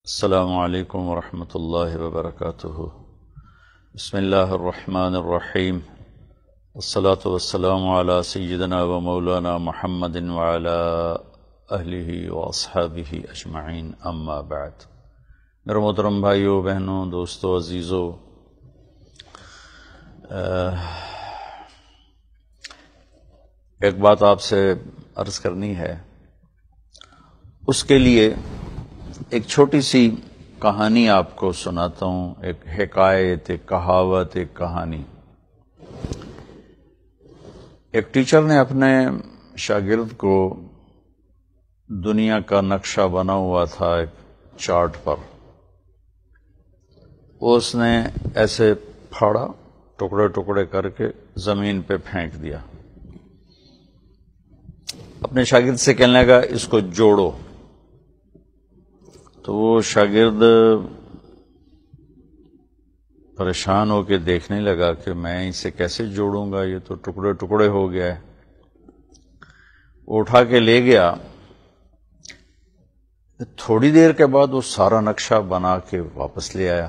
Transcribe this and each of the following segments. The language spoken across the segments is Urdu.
السلام علیکم ورحمۃ اللہ وبرکاتہ۔ بسم اللہ الرحمن الرحیم، والصلاة والسلام علی سیدنا و مولانا محمد وعلی اہلہ واصحابہ اجمعین، اما بعد۔ میرے محترم بھائیوں، بہنوں، دوستوں، عزیزوں، ایک بات آپ سے عرض کرنی ہے، اس کے لیے ایک چھوٹی سی کہانی آپ کو سناتا ہوں، ایک حکایت، ایک کہاوت، ایک کہانی۔ ایک ٹیچر نے اپنے شاگرد کو دنیا کا نقشہ بنا ہوا تھا ایک چارٹ پر، اس نے ایسے پھاڑا، ٹکڑے ٹکڑے کر کے زمین پہ پھینک دیا۔ اپنے شاگرد سے کہنے لگا اس کو جوڑو۔ تو وہ شاگرد پریشان ہو کے دیکھنے لگا کہ میں اسے کیسے جوڑوں گا، یہ تو ٹکڑے ٹکڑے ہو گیا ہے۔ وہ اٹھا کے لے گیا۔ تھوڑی دیر کے بعد وہ سارا نقشہ بنا کے واپس لے آیا۔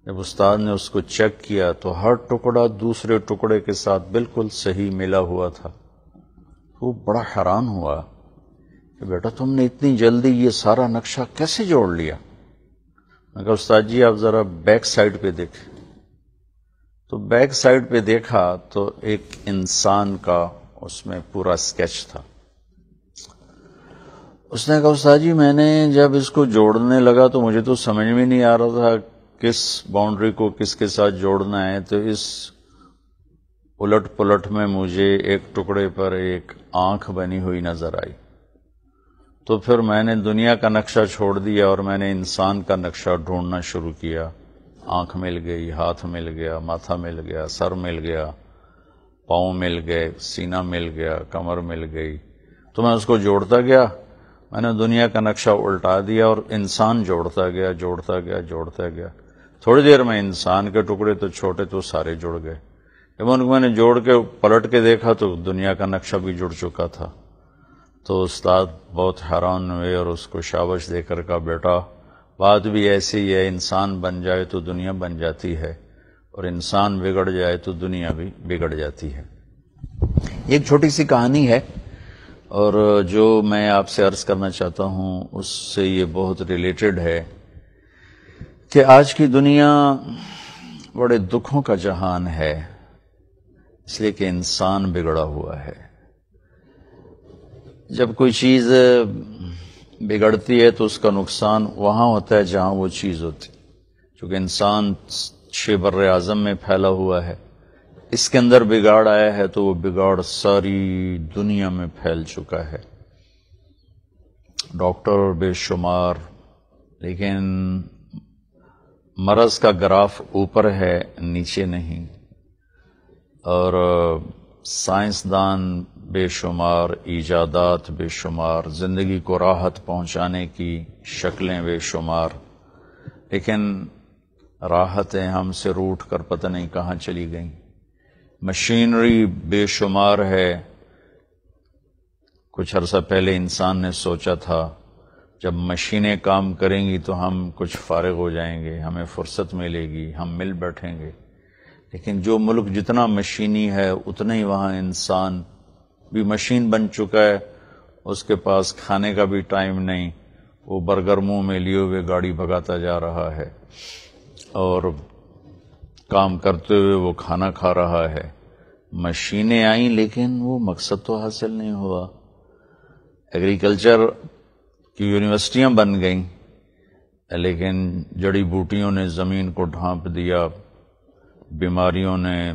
جب استاد نے اس کو چیک کیا تو ہر ٹکڑا دوسرے ٹکڑے کے ساتھ بالکل صحیح ملا ہوا تھا۔ وہ بڑا حیران ہوا کہ بیٹا تم نے اتنی جلدی یہ سارا نقشہ کیسے جوڑ لیا؟ میں کہا استاد جی آپ ذرا بیک سائڈ پہ دیکھیں۔ تو بیک سائڈ پہ دیکھا تو ایک انسان کا اس میں پورا اسکیچ تھا۔ اس نے کہا استاد جی میں نے جب اس کو جوڑنے لگا تو مجھے تو سمجھ میں نہیں آ رہا تھا کس باؤنڈری کو کس کے ساتھ جوڑنا ہے، تو اس الٹ پلٹ میں مجھے ایک ٹکڑے پر ایک آنکھ بنی ہوئی نظر آئی۔ تو پھر میں نے دنیا کا نقشہ چھوڑ دیا اور میں نے انسان کا نقشہ ڈھونڈنا شروع کیا۔ آنکھ مل گئی، ہاتھ مل گیا، ماتھا مل گیا، سر مل گیا، پاؤں مل گئے، سینہ مل گیا، کمر مل گئی۔ تو میں اس کو جوڑتا گیا، میں نے دنیا کا نقشہ الٹا دیا اور انسان جوڑتا گیا جوڑتا گیا جوڑتا گیا۔ تھوڑی دیر میں انسان کے ٹکڑے تو چھوٹے تو سارے جڑ گئے۔ جب ان کو میں نے جوڑ کے پلٹ کے دیکھا تو دنیا کا نقشہ بھی جڑ چکا تھا۔ تو استاد بہت حیران ہوئے اور اس کو شاباش دے کر کہا بیٹا بات بھی ایسی ہے، انسان بن جائے تو دنیا بن جاتی ہے اور انسان بگڑ جائے تو دنیا بھی بگڑ جاتی ہے۔ یہ ایک چھوٹی سی کہانی ہے اور جو میں آپ سے عرض کرنا چاہتا ہوں اس سے یہ بہت ریلیٹڈ ہے کہ آج کی دنیا بڑے دکھوں کا جہان ہے، اس لیے کہ انسان بگڑا ہوا ہے۔ جب کوئی چیز بگڑتی ہے تو اس کا نقصان وہاں ہوتا ہے جہاں وہ چیز ہوتی، چونکہ انسان شبر اعظم میں پھیلا ہوا ہے، اس کے اندر بگاڑ آیا ہے تو وہ بگاڑ ساری دنیا میں پھیل چکا ہے۔ ڈاکٹر بے شمار، لیکن مرض کا گراف اوپر ہے نیچے نہیں، اور سائنسدان بے شمار، ایجادات بے شمار، زندگی کو راحت پہنچانے کی شکلیں بے شمار، لیکن راحتیں ہم سے روٹ کر پتہ نہیں کہاں چلی گئیں۔ مشینری بے شمار ہے۔ کچھ عرصہ پہلے انسان نے سوچا تھا جب مشینیں کام کریں گی تو ہم کچھ فارغ ہو جائیں گے، ہمیں فرصت ملے گی، ہم مل بیٹھیں گے، لیکن جو ملک جتنا مشینی ہے اتنا ہی وہاں انسان بھی مشین بن چکا ہے۔ اس کے پاس کھانے کا بھی ٹائم نہیں، وہ برگر منہ میں لیے ہوئے گاڑی بھگاتا جا رہا ہے اور کام کرتے ہوئے وہ کھانا کھا رہا ہے۔ مشینیں آئیں لیکن وہ مقصد تو حاصل نہیں ہوا۔ ایگریکلچر کی یونیورسٹیاں بن گئیں لیکن جڑی بوٹیوں نے زمین کو ڈھانپ دیا، بیماریوں نے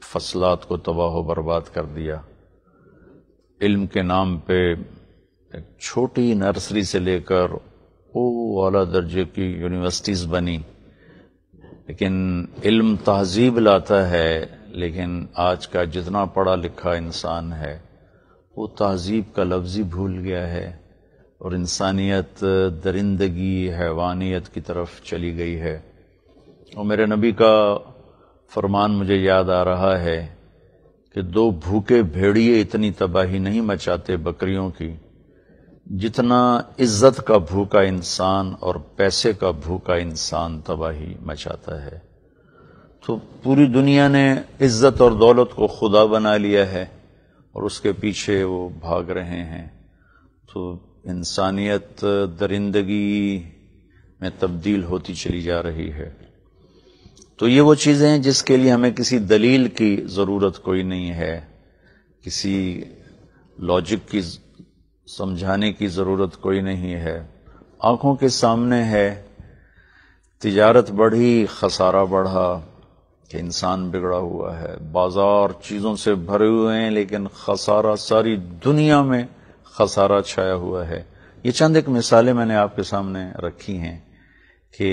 فصلات کو تباہ و برباد کر دیا۔ علم کے نام پہ ایک چھوٹی نرسری سے لے کر اعلیٰ درجے کی یونیورسٹیز بنی، لیکن علم تہذیب لاتا ہے، لیکن آج کا جتنا پڑھا لکھا انسان ہے وہ تہذیب کا لفظ ہی بھول گیا ہے اور انسانیت درندگی، حیوانیت کی طرف چلی گئی ہے۔ اور میرے نبی کا فرمان مجھے یاد آ رہا ہے کہ دو بھوکے بھیڑیے اتنی تباہی نہیں مچاتے بکریوں کی جتنا عزت کا بھوکا انسان اور پیسے کا بھوکا انسان تباہی مچاتا ہے، تو پوری دنیا نے عزت اور دولت کو خدا بنا لیا ہے اور اس کے پیچھے وہ بھاگ رہے ہیں، تو انسانیت درندگی میں تبدیل ہوتی چلی جا رہی ہے۔ تو یہ وہ چیزیں ہیں جس کے لیے ہمیں کسی دلیل کی ضرورت کوئی نہیں ہے، کسی لاجک کی سمجھانے کی ضرورت کوئی نہیں ہے، آنکھوں کے سامنے ہے۔ تجارت بڑھی، خسارہ بڑھا کہ انسان بگڑا ہوا ہے، بازار چیزوں سے بھرے ہوئے ہیں لیکن خسارہ، ساری دنیا میں خسارہ چھایا ہوا ہے۔ یہ چند ایک مثالیں میں نے آپ کے سامنے رکھی ہیں کہ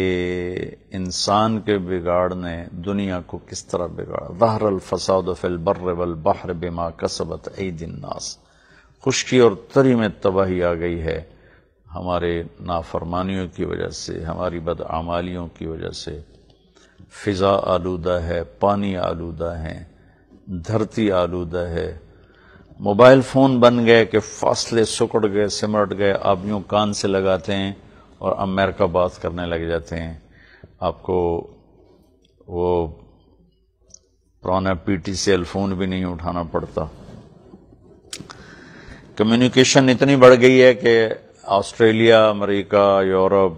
انسان کے بگاڑ نے دنیا کو کس طرح بگاڑا۔ ظہر الفساد فی البر والبحر بما کسبت ایدی الناس، خشکی اور تری میں تباہی آ گئی ہے ہمارے نافرمانیوں کی وجہ سے، ہماری بدعمالیوں کی وجہ سے۔ فضا آلودہ ہے، پانی آلودہ ہے، دھرتی آلودہ ہے، موبائل فون بن گئے کہ فاصلے سکڑ گئے، سمٹ گئے، آپ یوں کان سے لگاتے ہیں اور امریکہ بات کرنے لگ جاتے ہیں، آپ کو وہ پرانا پی ٹی سیل فون بھی نہیں اٹھانا پڑتا۔ کمیونیکیشن اتنی بڑھ گئی ہے کہ آسٹریلیا، امریکہ، یورپ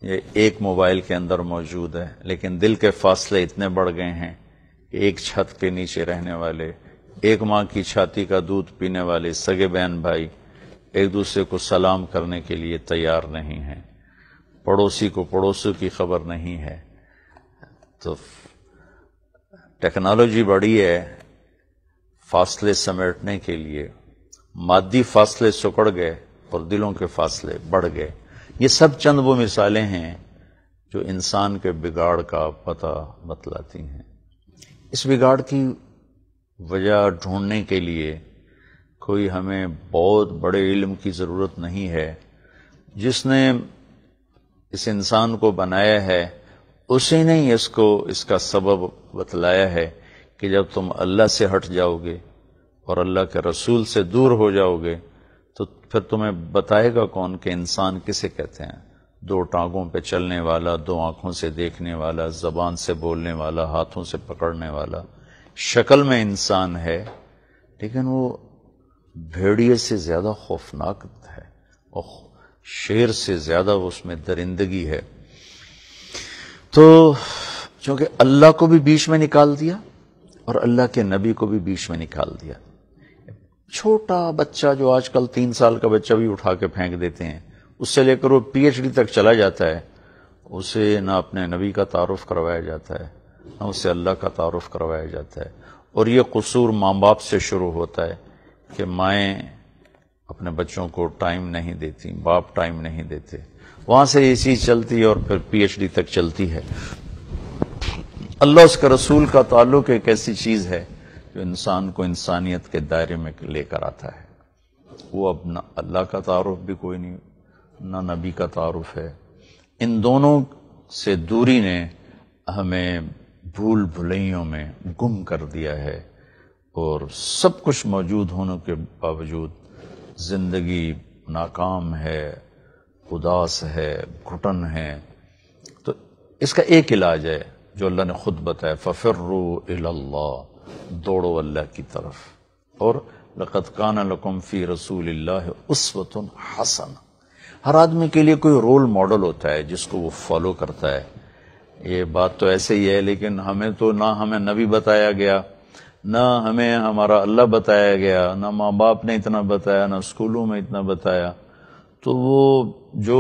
یہ ایک موبائل کے اندر موجود ہے، لیکن دل کے فاصلے اتنے بڑھ گئے ہیں کہ ایک چھت کے نیچے رہنے والے، ایک ماں کی چھاتی کا دودھ پینے والے سگے بہن بھائی ایک دوسرے کو سلام کرنے کے لیے تیار نہیں ہیں، پڑوسی کو پڑوسیوں کی خبر نہیں ہے۔ تو ٹیکنالوجی بڑھی ہے فاصلے سمیٹنے کے لیے، مادی فاصلے سکڑ گئے اور دلوں کے فاصلے بڑھ گئے۔ یہ سب چند وہ مثالیں ہیں جو انسان کے بگاڑ کا پتہ بتلاتی ہیں۔ اس بگاڑ کی وجہ ڈھونڈنے کے لیے کوئی ہمیں بہت بڑے علم کی ضرورت نہیں ہے، جس نے اس انسان کو بنایا ہے اسی نے ہی اس کا سبب بتلایا ہے کہ جب تم اللہ سے ہٹ جاؤ گے اور اللہ کے رسول سے دور ہو جاؤ گے تو پھر تمہیں بتائے گا کون کہ انسان کسے کہتے ہیں؟ دو ٹانگوں پہ چلنے والا، دو آنکھوں سے دیکھنے والا، زبان سے بولنے والا، ہاتھوں سے پکڑنے والا، شکل میں انسان ہے لیکن وہ بھیڑیے سے زیادہ خوفناک ہے اور شیر سے زیادہ اس میں درندگی ہے۔ تو چونکہ اللہ کو بھی بیچ میں نکال دیا اور اللہ کے نبی کو بھی بیچ میں نکال دیا، چھوٹا بچہ جو آج کل 3 سال کا بچہ بھی اٹھا کے پھینک دیتے ہیں، اس سے لے کر وہ پی ایچ ڈی تک چلا جاتا ہے، اسے نہ اپنے نبی کا تعارف کروایا جاتا ہے نہ اسے اللہ کا تعارف کروایا جاتا ہے۔ اور یہ قصور ماں باپ سے شروع ہوتا ہے کہ مائیں اپنے بچوں کو ٹائم نہیں دیتی، باپ ٹائم نہیں دیتے، وہاں سے یہ چیز چلتی ہے اور پھر پی ایچ ڈی تک چلتی ہے۔ اللہ اس کا رسول کا تعلق ایک ایسی چیز ہے جو انسان کو انسانیت کے دائرے میں لے کر آتا ہے۔ وہ اب نہ اللہ کا تعارف بھی کوئی نہیں، نہ نبی کا تعارف ہے۔ ان دونوں سے دوری نے ہمیں بھول بھلائیوں میں گم کر دیا ہے، اور سب کچھ موجود ہونے کے باوجود زندگی ناکام ہے، اداس ہے، گھٹن ہے۔ تو اس کا ایک علاج ہے جو اللہ نے خود بتایا، فَفِرُّوا إِلَى اللَّهِ، دوڑو اللہ کی طرف۔ اور لَقَدْ كَانَ لَكُمْ فِي رَسُولِ اللَّهِ أُسْوَةٌ حَسَنَةٌ، ہر آدمی کے لیے کوئی رول ماڈل ہوتا ہے جس کو وہ فالو کرتا ہے۔ یہ بات تو ایسے ہی ہے، لیکن ہمیں تو نہ ہمیں نبی بتایا گیا، نہ ہمیں ہمارا اللہ بتایا گیا، نہ ماں باپ نے اتنا بتایا، نہ اسکولوں میں اتنا بتایا۔ تو وہ جو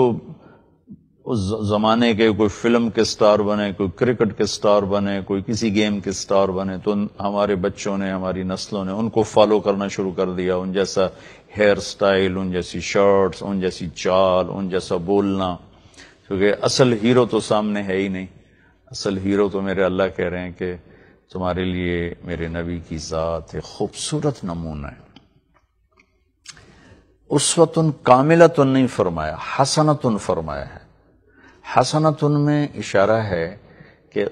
اس زمانے کے کوئی فلم کے سٹار بنے، کوئی کرکٹ کے سٹار بنے، کوئی کسی گیم کے سٹار بنے، تو ہمارے بچوں نے، ہماری نسلوں نے ان کو فالو کرنا شروع کر دیا، ان جیسا ہیئر سٹائل، ان جیسی شرٹس، ان جیسی چال، ان جیسا بولنا، کیونکہ اصل ہیرو تو سامنے ہے ہی نہیں۔ اصل ہیرو تو میرے اللہ کہہ رہے ہیں کہ تمہارے لیے میرے نبی کی ذات ایک خوبصورت نمونہ ہے۔ اسوۃ کاملۃ نہیں فرمایا، حسنۃ فرمایا ہے۔ حسنۃ میں اشارہ ہے کہ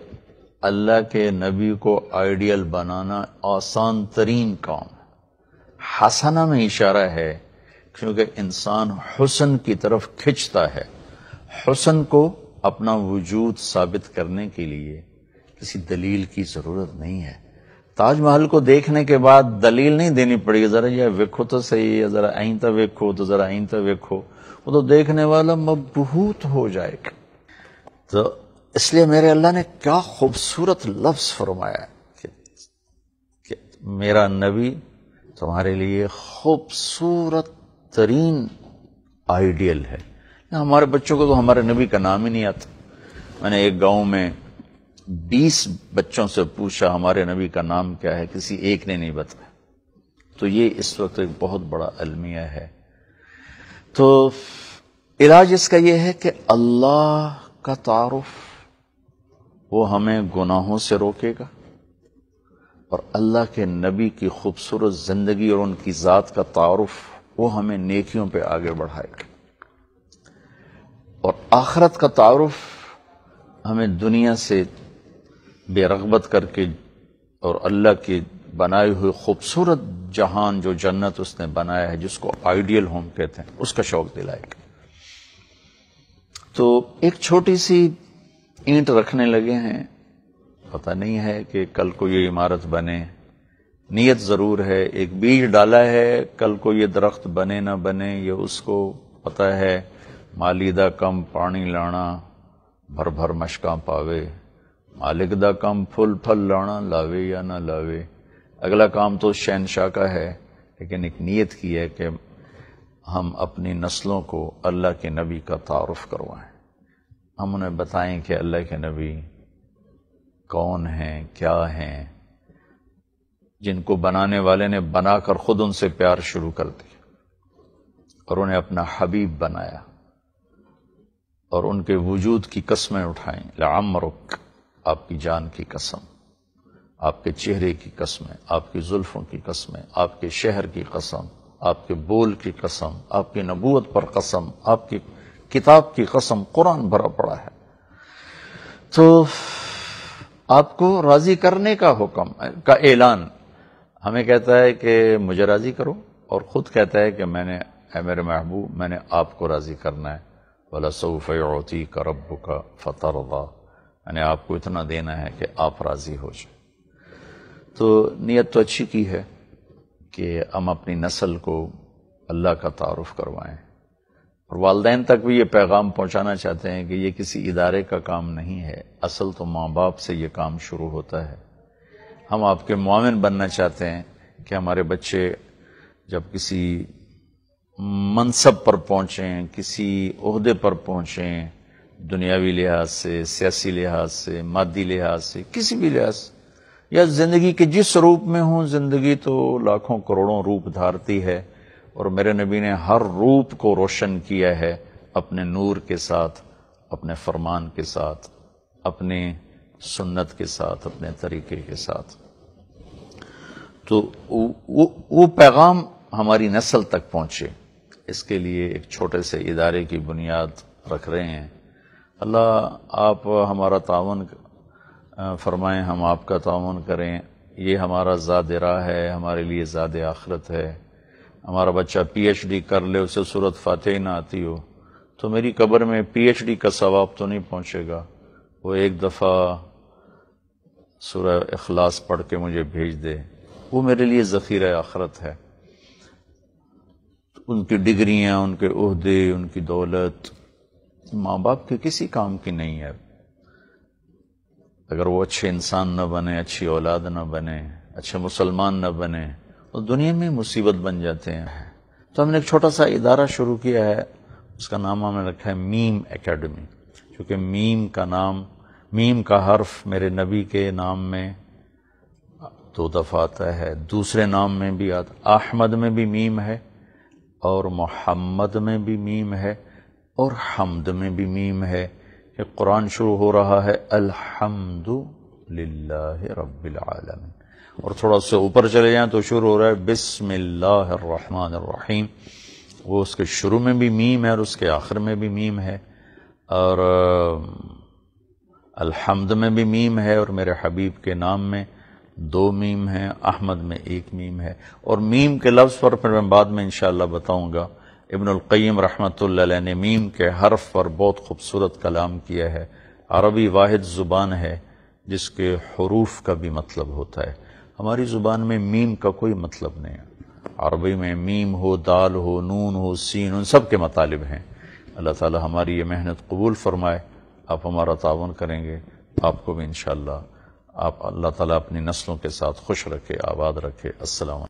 اللہ کے نبی کو آئیڈیل بنانا آسان ترین کام ہے۔ حسنہ میں اشارہ ہے کیونکہ انسان حسن کی طرف کھنچتا ہے. حسن کو اپنا وجود ثابت کرنے کے لیے کسی دلیل کی ضرورت نہیں ہے. تاج محل کو دیکھنے کے بعد دلیل نہیں دینی پڑی ذرا یہ ویکھو تو صحیح ہے، ذرا آئندہ ویکھو تو ذرا آئندہ ویکھو، وہ تو دیکھنے والا مبہوت ہو جائے گا. تو اس لیے میرے اللہ نے کیا خوبصورت لفظ فرمایا کہ میرا نبی تمہارے لیے خوبصورت ترین آئیڈیل ہے. ہمارے بچوں کو تو ہمارے نبی کا نام ہی نہیں آتا. میں نے ایک گاؤں میں 20 بچوں سے پوچھا ہمارے نبی کا نام کیا ہے، کسی ایک نے نہیں بتایا. تو یہ اس وقت ایک بہت بڑا المیہ ہے. تو علاج اس کا یہ ہے کہ اللہ کا تعارف وہ ہمیں گناہوں سے روکے گا، اور اللہ کے نبی کی خوبصورت زندگی اور ان کی ذات کا تعارف وہ ہمیں نیکیوں پہ آگے بڑھائے گا، اور آخرت کا تعارف ہمیں دنیا سے بے رغبت کر کے اور اللہ کے بنائے ہوئے خوبصورت جہان جو جنت اس نے بنایا ہے، جس کو آئیڈیل ہوم کہتے ہیں، اس کا شوق دلائے گا. تو ایک چھوٹی سی اینٹ رکھنے لگے ہیں، پتہ نہیں ہے کہ کل کو یہ عمارت بنے. نیت ضرور ہے، ایک بیج ڈالا ہے، کل کو یہ درخت بنے نہ بنے یہ اس کو پتہ ہے. مالی دا کم پانی لانا بھر بھر مشکاں پاوے، مالک دا کم پھل پھل لانا لاوے یا نہ لاوے. اگلا کام تو شہنشاہ کا ہے، لیکن ایک نیت کی ہے کہ ہم اپنی نسلوں کو اللہ کے نبی کا تعارف کروائیں. ہم انہیں بتائیں کہ اللہ کے نبی کون ہیں، کیا ہیں، جن کو بنانے والے نے بنا کر خود ان سے پیار شروع کر دیا اور انہیں اپنا حبیب بنایا، اور ان کے وجود کی قسمیں اٹھائیں. لعمرک، آپ کی جان کی قسم، آپ کے چہرے کی قسمیں، آپ کی زلفوں کی قسمیں، آپ کے شہر کی قسم، آپ کے بول کی قسم، آپ کی نبوت پر قسم، آپ کی کتاب کی قسم. قرآن بھرا پڑا ہے. تو آپ کو راضی کرنے کا حکم کا اعلان ہمیں کہتا ہے کہ مجھے راضی کرو، اور خود کہتا ہے کہ میں نے، اے میرے محبوب، میں نے آپ کو راضی کرنا ہے. وَلَسَوْفَ يُعْطِيكَ رَبُّكَ فَتَرْضَىٰ، میں نے آپ کو اتنا دینا ہے کہ آپ راضی ہو جائیں. تو نیت تو اچھی کی ہے کہ ہم اپنی نسل کو اللہ کا تعارف کروائیں، اور والدین تک بھی یہ پیغام پہنچانا چاہتے ہیں کہ یہ کسی ادارے کا کام نہیں ہے، اصل تو ماں باپ سے یہ کام شروع ہوتا ہے. ہم آپ کے معاون بننا چاہتے ہیں کہ ہمارے بچے جب کسی منصب پر پہنچیں، کسی عہدے پر پہنچیں، دنیاوی لحاظ سے، سیاسی لحاظ سے، مادی لحاظ سے، کسی بھی لحاظ سے، یا زندگی کے جس روپ میں ہوں. زندگی تو لاکھوں کروڑوں روپ دھارتی ہے، اور میرے نبی نے ہر روپ کو روشن کیا ہے اپنے نور کے ساتھ، اپنے فرمان کے ساتھ، اپنے سنت کے ساتھ، اپنے طریقے کے ساتھ. تو وہ پیغام ہماری نسل تک پہنچے، اس کے لیے ایک چھوٹے سے ادارے کی بنیاد رکھ رہے ہیں. اللہ آپ ہمارا تعاون فرمائیں، ہم آپ کا تعاون کریں. یہ ہمارا زاد راہ ہے، ہمارے لیے زاد آخرت ہے. ہمارا بچہ پی ایچ ڈی کر لے، اسے سورۃ فاتحہ نہ آتی ہو، تو میری قبر میں پی ایچ ڈی کا ثواب تو نہیں پہنچے گا. وہ ایک دفعہ سورہ اخلاص پڑھ کے مجھے بھیج دے، وہ میرے لیے ذخیرہ آخرت ہے. ان کی ڈگریاں، ان کے عہدے، ان کی دولت ماں باپ کے کسی کام کی نہیں ہے اگر وہ اچھے انسان نہ بنے، اچھی اولاد نہ بنے، اچھے مسلمان نہ بنے، تو دنیا میں مصیبت بن جاتے ہیں. تو ہم نے ایک چھوٹا سا ادارہ شروع کیا ہے، اس کا نام ہم نے رکھا ہے میم اکیڈمی، کیونکہ میم کا نام، میم کا حرف میرے نبی کے نام میں 2 دفعہ آتا ہے، دوسرے نام میں بھی آتا، احمد میں بھی میم ہے، اور محمد میں بھی میم ہے، اور حمد میں بھی میم ہے. کہ قرآن شروع ہو رہا ہے الحمد للہ رب العالمین، اور تھوڑا سا اوپر چلے جائیں تو شروع ہو رہا ہے بسم اللہ الرحمن الرحیم. وہ اس کے شروع میں بھی میم ہے اور اس کے آخر میں بھی میم ہے، اور الحمد میں بھی میم ہے، اور میرے حبیب کے نام میں 2 میم ہیں، احمد میں 1 میم ہے. اور میم کے لفظ پر پھر میں بعد میں انشاءاللہ بتاؤں گا ابن القیم رحمۃ اللہ علیہ نے میم کے حرف پر بہت خوبصورت کلام کیا ہے. عربی واحد زبان ہے جس کے حروف کا بھی مطلب ہوتا ہے. ہماری زبان میں میم کا کوئی مطلب نہیں ہے. عربی میں میم ہو، دال ہو، نون ہو، سین، ان سب کے مطالب ہیں. اللہ تعالی ہماری یہ محنت قبول فرمائے. آپ ہمارا تعاون کریں گے، آپ کو بھی انشاءاللہ. آپ اللہ تعالیٰ اپنی نسلوں کے ساتھ خوش رکھے، آباد رکھے. السلام علیکم.